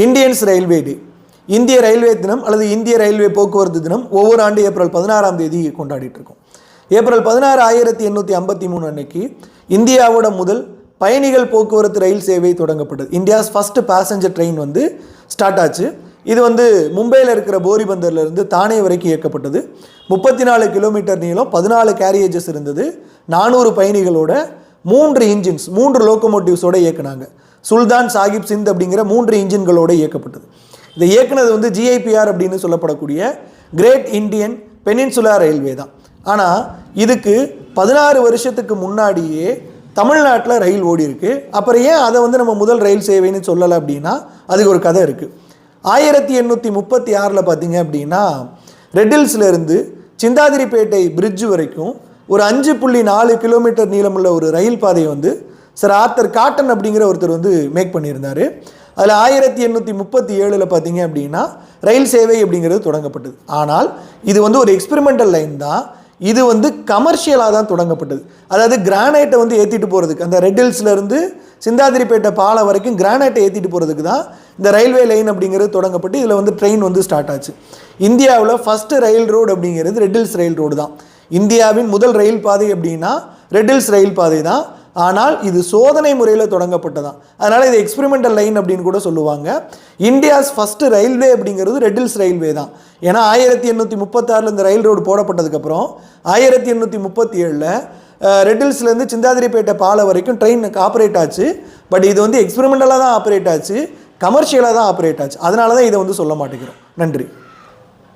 Indians railway டே, இந்திய railway தினம் அல்லது இந்திய ரயில்வே போக்குவரத்து தினம் ஒவ்வொரு ஆண்டு ஏப்ரல் 16ஆம் தேதி கொண்டாடிட்டு இருக்கோம். ஏப்ரல் 16 1853 அன்னைக்கு இந்தியாவோட முதல் பயணிகள் போக்குவரத்து ரயில் சேவை தொடங்கப்பட்டது. இந்தியாஸ் ஃபர்ஸ்ட் பேசஞ்சர் ட்ரெயின் வந்து ஸ்டார்ட் ஆச்சு. இது வந்து மும்பையில் இருக்கிற போரிபந்தர்லேருந்து தானே வரைக்கும் இயக்கப்பட்டது. 34 கிலோமீட்டர் நீளம், 14 கேரியேஜஸ் இருந்தது, 400 பயணிகளோட, 3 இன்ஜின்ஸ் 3 லோக்கோமோட்டிவ்ஸோட இயக்குனாங்க. சுல்தான் சாஹிப் சிந்த் அப்படிங்கிற 3 இன்ஜின்களோடு இயக்கப்பட்டது. இதை இயக்குனது வந்து ஜிஐபிஆர் அப்படின்னு சொல்லப்படக்கூடிய கிரேட் இந்தியன் பெனின்சுலா ரயில்வே தான். ஆனால் இதுக்கு 16 வருஷத்துக்கு முன்னாடியே தமிழ்நாட்டில் ரயில் ஓடி இருக்கு. அப்புறம் ஏன் அதை வந்து நம்ம முதல் ரயில் சேவைன்னு சொல்லலை அப்படின்னா அதுக்கு ஒரு கதை இருக்குது. 1836 பார்த்தீங்க அப்படின்னா ரெட்டில்ஸ்லேருந்து சிந்தாதிரிப்பேட்டை பிரிட்ஜ் வரைக்கும் ஒரு 5.4 கிலோமீட்டர் நீளமுள்ள ஒரு ரயில் பாதையை வந்து சர் ஆர்த்தர் காட்டன் அப்படிங்கிற ஒருத்தர் வந்து மேக் பண்ணியிருந்தார். அதில் 1837 பார்த்தீங்க அப்படின்னா ரயில் சேவை அப்படிங்கிறது தொடங்கப்பட்டது. ஆனால் இது வந்து ஒரு எக்ஸ்பெரிமெண்டல் லைன் தான். இது வந்து கமர்ஷியலாக தான் தொடங்கப்பட்டது. அதாவது கிரானைட்டை வந்து ஏற்றிட்டு போகிறதுக்கு, அந்த ரெட்டில்ஸ்லேருந்து சிந்தாதிரிப்பேட்டை பாலம் வரைக்கும் கிரானைட்டை ஏற்றிட்டு போகிறதுக்கு தான் இந்த ரயில்வே லைன் அப்படிங்கிறது தொடங்கப்பட்டு இதில் வந்து ட்ரெயின் வந்து ஸ்டார்ட் ஆச்சு. இந்தியாவில் ஃபஸ்ட்டு ரயில் ரோடு அப்படிங்கிறது ரெட்டில்ஸ் ரயில் ரோடு தான். இந்தியாவின் முதல் ரயில் பாதை அப்படின்னா ரெட்டில்ஸ் ரயில் பாதை தான். ஆனால் இது சோதனை முறையில் தொடங்கப்பட்டதான். அதனால் இது எக்ஸ்பெரிமெண்டல் லைன் அப்படின்னு கூட சொல்லுவாங்க. இந்தியாஸ் ஃபஸ்ட்டு ரயில்வே அப்படிங்கிறது ரெட்டில்ஸ் ரயில்வே தான். ஏன்னா 1836 இந்த ரயில் ரோடு போடப்பட்டதுக்கப்புறம் 1837 ரெட்டில்ஸ்லேருந்து சிந்தாதிரிப்பேட்டை பாலம் வரைக்கும் ட்ரெயின் ஆப்ரேட் ஆச்சு. பட் இது வந்து எக்ஸ்பெரிமெண்டலாக தான் ஆப்ரேட் ஆச்சு, கமர்ஷியலாக தான் ஆப்ரேட் ஆச்சு. அதனால தான் இதை வந்து சொல்ல மாட்டேங்கிறோம். நன்றி.